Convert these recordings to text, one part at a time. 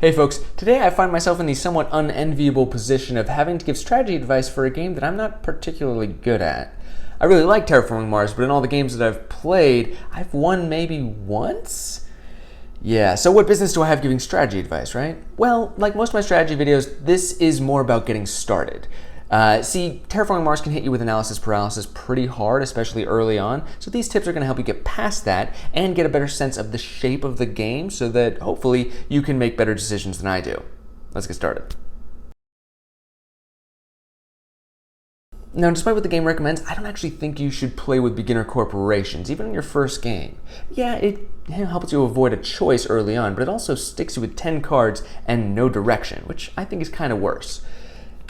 Hey folks, today I find myself in the somewhat unenviable position of having to give strategy advice for a game that I'm not particularly good at. I really like Terraforming Mars, but in all the games that I've played, I've won maybe once? Yeah, so what business do I have giving strategy advice, right? Well, like most of my strategy videos, this is more about getting started. See, Terraforming Mars can hit you with analysis paralysis pretty hard, especially early on, so these tips are going to help you get past that and get a better sense of the shape of the game so that hopefully you can make better decisions than I do. Let's get started. Now, despite what the game recommends, I don't actually think you should play with beginner corporations, even in your first game. Yeah, it helps you avoid a choice early on, but it also sticks you with 10 cards and no direction, which I think is kind of worse.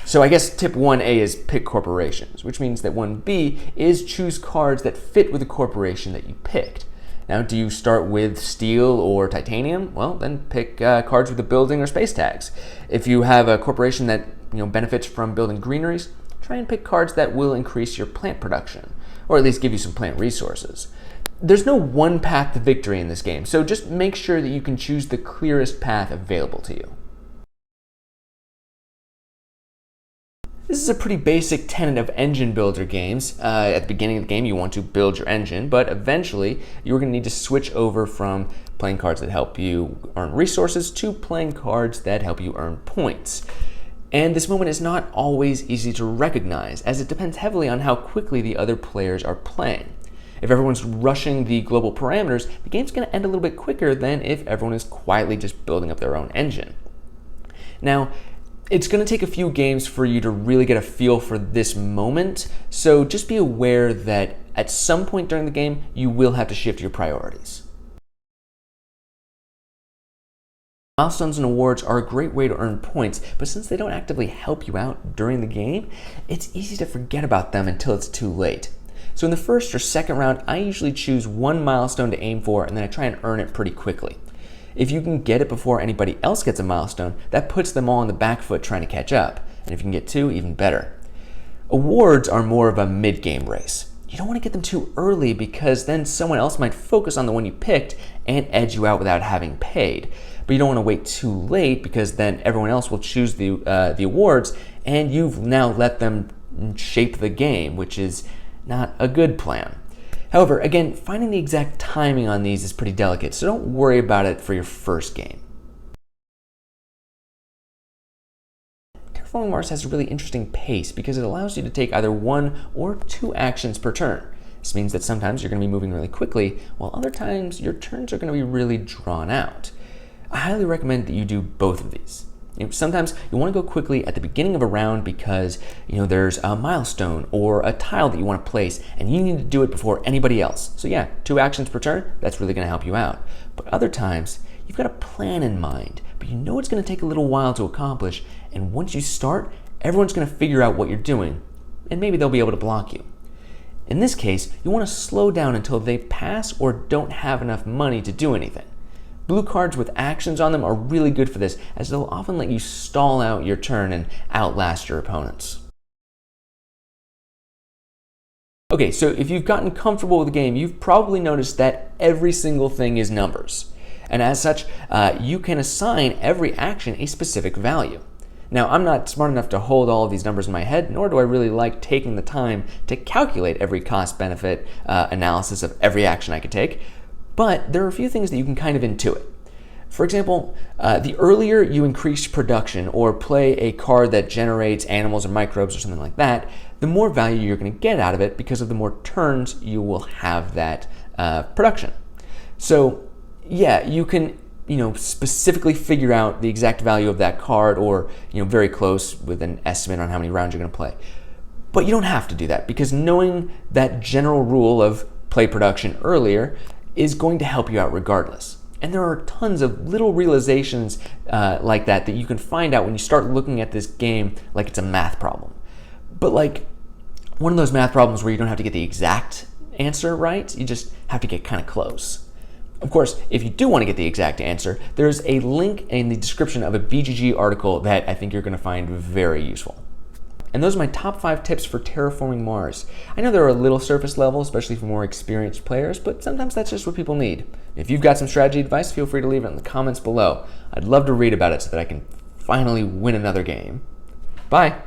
So I guess tip 1A is pick corporations, which means that 1B is choose cards that fit with the corporation that you picked. Now, do you start with steel or titanium? Well, then pick cards with the building or space tags. If you have a corporation that benefits from building greeneries, try and pick cards that will increase your plant production, or at least give you some plant resources. There's no one path to victory in this game, so just make sure that you can choose the clearest path available to you. This is a pretty basic tenet of engine builder games. At the beginning of the game, you want to build your engine, but eventually you're going to need to switch over from playing cards that help you earn resources to playing cards that help you earn points. And this moment is not always easy to recognize, as it depends heavily on how quickly the other players are playing. If everyone's rushing the global parameters, the game's going to end a little bit quicker than if everyone is quietly just building up their own engine. Now, it's going to take a few games for you to really get a feel for this moment, so just be aware that at some point during the game, you will have to shift your priorities. Milestones and awards are a great way to earn points, but since they don't actively help you out during the game, it's easy to forget about them until it's too late. So in the first or second round, I usually choose one milestone to aim for, and then I try and earn it pretty quickly. If you can get it before anybody else gets a milestone, that puts them all on the back foot trying to catch up. And if you can get two, even better. Awards are more of a mid-game race. You don't want to get them too early because then someone else might focus on the one you picked and edge you out without having paid. But you don't want to wait too late because then everyone else will choose the awards and you've now let them shape the game, which is not a good plan. However, again, finding the exact timing on these is pretty delicate, so don't worry about it for your first game. Terraforming Mars has a really interesting pace because it allows you to take either one or two actions per turn. This means that sometimes you're going to be moving really quickly, while other times your turns are going to be really drawn out. I highly recommend that you do both of these. Sometimes you want to go quickly at the beginning of a round because there's a milestone or a tile that you want to place and you need to do it before anybody else. So yeah, 2 actions per turn, that's really going to help you out. But other times, you've got a plan in mind, but you know it's going to take a little while to accomplish, and once you start, everyone's going to figure out what you're doing, and maybe they'll be able to block you. In this case, you want to slow down until they pass or don't have enough money to do anything. Blue cards with actions on them are really good for this, as they'll often let you stall out your turn and outlast your opponents. Okay, so if you've gotten comfortable with the game, you've probably noticed that every single thing is numbers. And as such, you can assign every action a specific value. Now, I'm not smart enough to hold all of these numbers in my head, nor do I really like taking the time to calculate every cost-benefit analysis of every action I could take. But there are a few things that you can kind of intuit. For example, the earlier you increase production or play a card that generates animals or microbes or something like that, the more value you're going to get out of it because of the more turns you will have that production. So yeah, you can specifically figure out the exact value of that card or very close with an estimate on how many rounds you're going to play. But you don't have to do that because knowing that general rule of play production earlier is going to help you out regardless. And there are tons of little realizations like that you can find out when you start looking at this game like it's a math problem. But like one of those math problems where you don't have to get the exact answer right, you just have to get kind of close. Of course, if you do want to get the exact answer, there's a link in the description of a BGG article that I think you're going to find very useful. And those are my top 5 tips for terraforming Mars. I know they're a little surface level, especially for more experienced players, but sometimes that's just what people need. If you've got some strategy advice, feel free to leave it in the comments below. I'd love to read about it so that I can finally win another game. Bye!